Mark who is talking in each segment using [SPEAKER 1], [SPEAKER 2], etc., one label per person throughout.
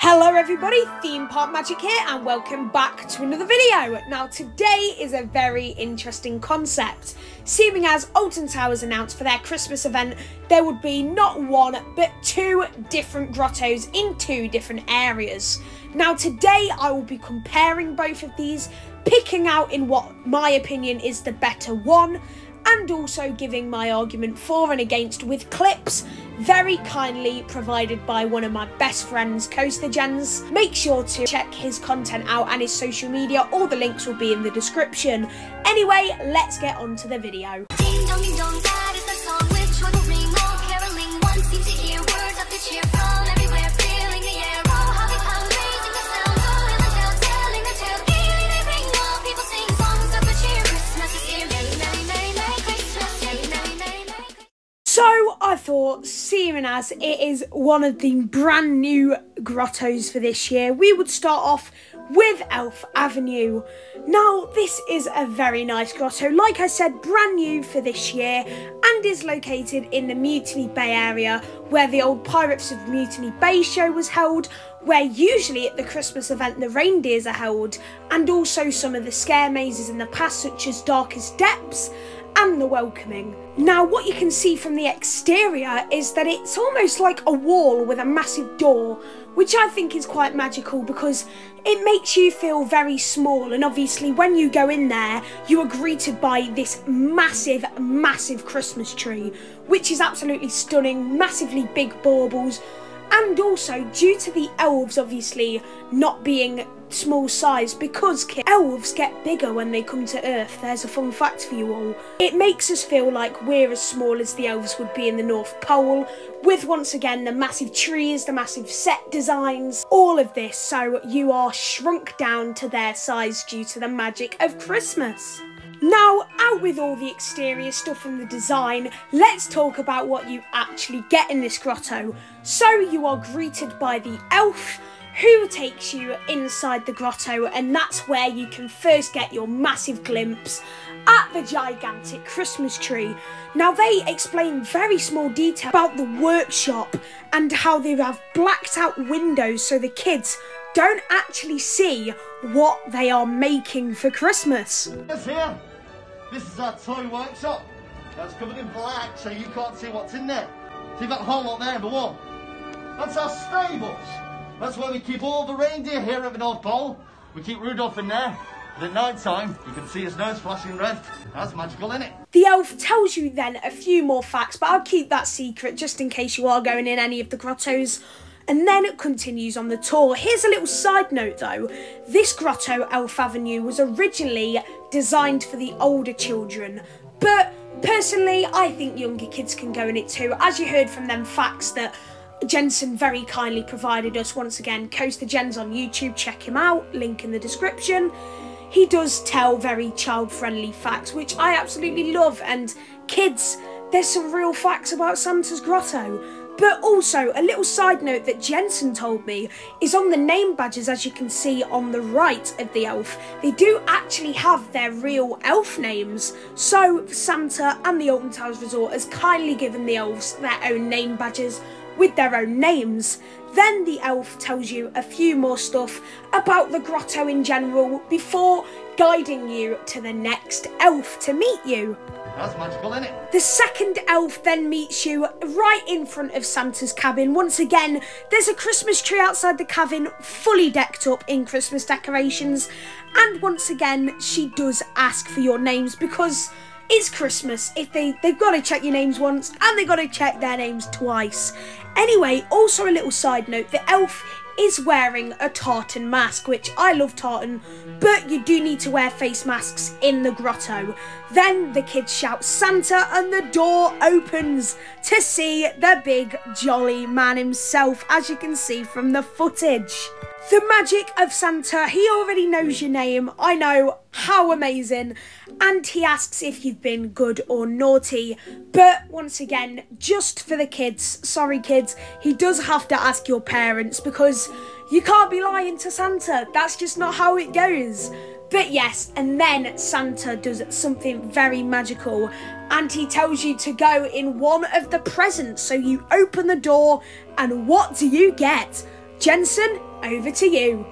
[SPEAKER 1] Hello everybody, Theme Park Magic here and welcome back to another video. Now today is a very interesting concept. Seeing as Alton Towers announced for their Christmas event there would be not one but two different grottos in two different areas. Now today I will be comparing both of these, picking out in what my opinion is the better one, and also giving my argument for and against with clips very kindly provided by one of my best friends, Coaster Jens. Make sure to check his content out and his social media, all the links will be in the description. Anyway, let's get on to the video. Ding dong ding dong, that is the song which will ring all caroling. One seems to hear words of the cheer from everywhere, filling the air. Oh, how they come, raising the sound, going on down, telling the tale. Gaily they ring, all people sing songs of good cheer. Christmas is here, merry, merry, merry, merry Christmas, merry, merry, merry, merry. So I thought, seeing as it is one of the brand new grottos for this year, we would start off with Elf Avenue. Now this is a very nice grotto, like I said, brand new for this year, and is located in the Mutiny Bay area where the old Pirates of Mutiny Bay show was held, where usually at the Christmas event the reindeers are held, and also some of the scare mazes in the past such as Darkest Depths and the Welcoming. Now what you can see from the exterior is that it's almost like a wall with a massive door, which I think is quite magical because it makes you feel very small, and obviously when you go in there you are greeted by this massive Christmas tree, which is absolutely stunning, massively big baubles. And also, due to the elves obviously not being small size, because elves get bigger when they come to Earth, there's a fun fact for you all, it makes us feel like we're as small as the elves would be in the North Pole, with once again the massive trees, the massive set designs, all of this, so you are shrunk down to their size due to the magic of Christmas. Now, out with all the exterior stuff and the design, let's talk about what you actually get in this grotto. So you are greeted by the elf, who takes you inside the grotto, and that's where you can first get your massive glimpse at the gigantic Christmas tree. Now they explain very small detail about the workshop and how they have blacked out windows so the kids don't actually see what they are making for Christmas.
[SPEAKER 2] Yes, here. This is our toy workshop. That's covered in black so you can't see what's in there. See that whole lot there in the wall? That's our stables. That's where we keep all the reindeer here at the North Pole. We keep Rudolph in there. And at night time, you can see his nose flashing red. That's magical, isn't it?
[SPEAKER 1] The elf tells you then a few more facts, but I'll keep that secret just in case you are going in any of the grottos. And then it continues on the tour. Here's a little side note though. This grotto, Elf Avenue, was originally designed for the older children, but personally I think younger kids can go in it too. As you heard from them facts that Jensen very kindly provided us, once again, Coaster Jens on YouTube, check him out, link in the description. He does tell very child-friendly facts, which I absolutely love, and kids, there's some real facts about Santa's grotto. But also, a little side note that Jensen told me is on the name badges, as you can see on the right of the elf, they do actually have their real elf names. So Santa and the Alton Towers Resort has kindly given the elves their own name badges with their own names. Then the elf tells you a few more stuff about the grotto in general before guiding you to the next elf to meet you.
[SPEAKER 2] That's magical, isn't it?
[SPEAKER 1] The second elf then meets you right in front of Santa's cabin. Once again, there's a Christmas tree outside the cabin, fully decked up in Christmas decorations. And once again, she does ask for your names because it's Christmas. If they've got to check your names once and they've got to check their names twice. Anyway, also a little side note, the elf is wearing a tartan mask, which I love tartan, but you do need to wear face masks in the grotto. Then the kids shout Santa and the door opens to see the big jolly man himself, as you can see from the footage. The magic of Santa, he already knows your name, I know, how amazing, and he asks if you've been good or naughty, but once again, just for the kids, sorry kids, he does have to ask your parents because you can't be lying to Santa, that's just not how it goes. But yes, and then Santa does something very magical and he tells you to go in one of the presents, so you open the door and what do you get? Jensen, over to you.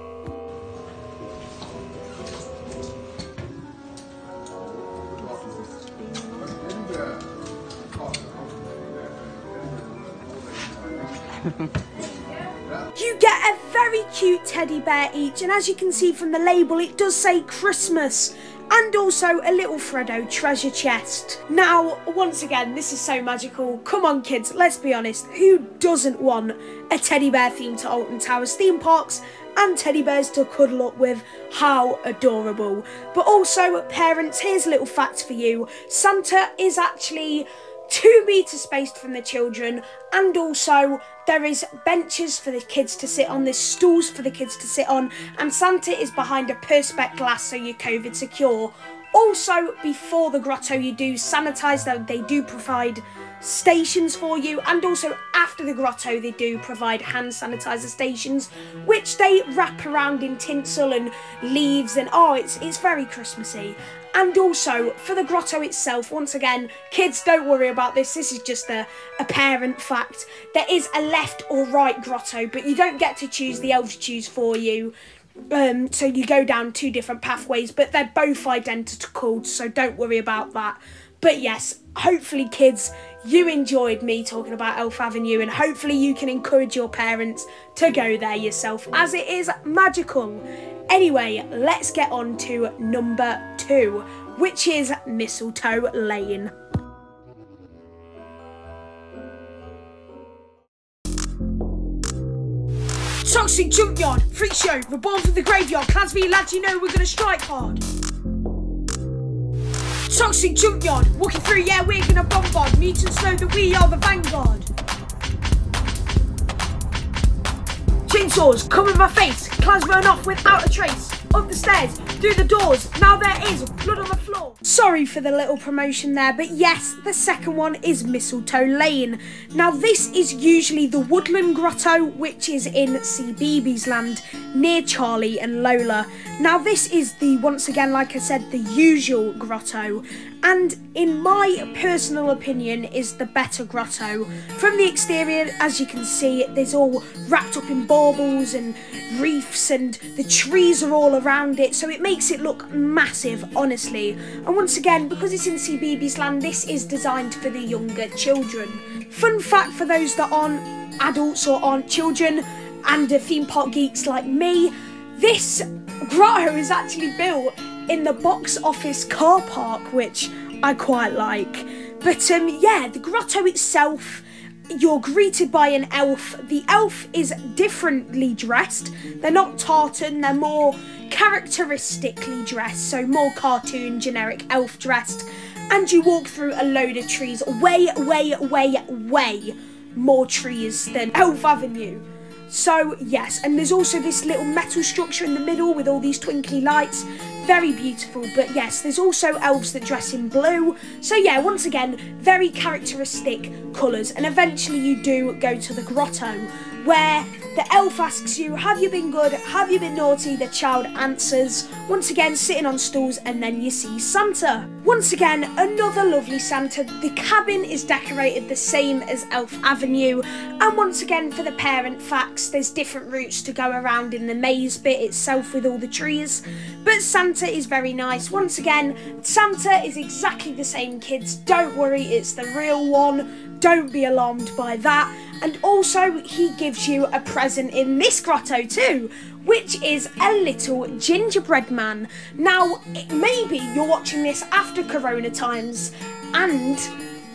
[SPEAKER 1] You get a very cute teddy bear each, and as you can see from the label, it does say Christmas, and also a little Freddo treasure chest. Now, once again, this is so magical. Come on kids, let's be honest, who doesn't want a teddy bear theme to Alton Towers theme parks and teddy bears to cuddle up with? How adorable. But also, parents, here's a little fact for you. Santa is actually 2 meters spaced from the children, and also there is benches for the kids to sit on, there's stools for the kids to sit on, and Santa is behind a perspex glass so you're COVID secure. Also, before the grotto you do sanitize them, they do provide stations for you, and also after the grotto they do provide hand sanitizer stations, which they wrap around in tinsel and leaves, and oh, it's very Christmassy. And also, for the grotto itself, once again, kids, don't worry about this. This is just a parent fact. There is a left or right grotto, but you don't get to choose. The elves choose for you. So you go down 2 different pathways, but they're both identical, so don't worry about that. But yes, hopefully, kids, you enjoyed me talking about Elf Avenue, and hopefully you can encourage your parents to go there yourself, as it is magical. Anyway, let's get on to number 2, which is Mistletoe Lane. Toxic Junkyard, Freak Show, Reborn from the Graveyard, Clans V lads, you know we're gonna strike hard. Toxic Junkyard, walking through, yeah, we're gonna bombard. Mutants know that we are the vanguard. Chainsaws, come in my face. Clans run off without a trace. Up the stairs, through the doors, now there is blood on the floor. Sorry for the little promotion there, but yes, the second one is Mistletoe Lane. Now this is usually the Woodland Grotto, which is in CBeebies Land, near Charlie and Lola. Now this is the, once again, like I said, the usual grotto, and in my personal opinion is the better grotto. From the exterior, as you can see, there's all wrapped up in baubles and reefs, and the trees are all around it, so it makes it look massive, honestly. And once again, because it's in CBeebies Land, this is designed for the younger children. Fun fact for those that aren't adults or aren't children and theme park geeks like me, this grotto is actually built in the box office car park, which I quite like. But yeah, the grotto itself, you're greeted by an elf. The elf is differently dressed. They're not tartan, they're more characteristically dressed, so more cartoon, generic elf dressed. And you walk through a load of trees, way more trees than Elf Avenue. So yes, and there's also this little metal structure in the middle with all these twinkly lights. Very beautiful. But yes, there's also elves that dress in blue. So yeah, once again, very characteristic colours. And eventually you do go to the grotto, where the elf asks you, have you been good? Have you been naughty? The child answers, once again sitting on stools, and then you see Santa. Once again, another lovely Santa. The cabin is decorated the same as Elf Avenue. And once again, for the parent facts, there's different routes to go around in the maze bit itself with all the trees. But Santa is very nice. Once again, Santa is exactly the same, kids. Don't worry, it's the real one. Don't be alarmed by that. And also, he gives you a present in this grotto too, which is a little gingerbread man. Now, maybe you're watching this after Corona times, and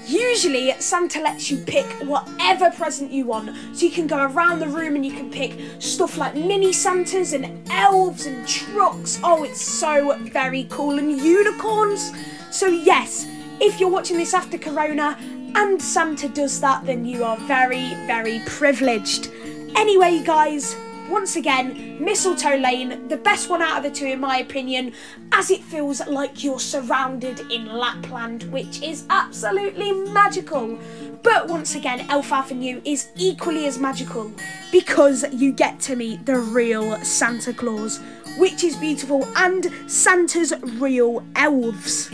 [SPEAKER 1] usually Santa lets you pick whatever present you want. So you can go around the room and you can pick stuff like mini Santas and elves and trucks. Oh, it's so very cool, and unicorns. So yes, if you're watching this after Corona and Santa does that, then you are very privileged. Anyway, guys, once again, Mistletoe Lane, the best one out of the two in my opinion, as it feels like you're surrounded in Lapland, which is absolutely magical. But once again, Elf Avenue is equally as magical because you get to meet the real Santa Claus, which is beautiful, and Santa's real elves.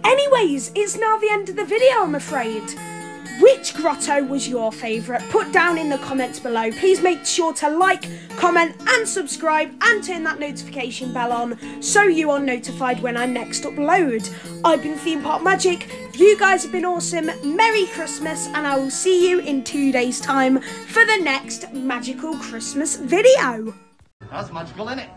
[SPEAKER 1] Anyways, it's now the end of the video, I'm afraid. Which grotto was your favourite? Put down in the comments below. Please make sure to like, comment and subscribe and turn that notification bell on so you are notified when I next upload. I've been Theme Park Magic. You guys have been awesome. Merry Christmas, and I will see you in 2 days' time for the next magical Christmas video.
[SPEAKER 2] That's magical, isn't it?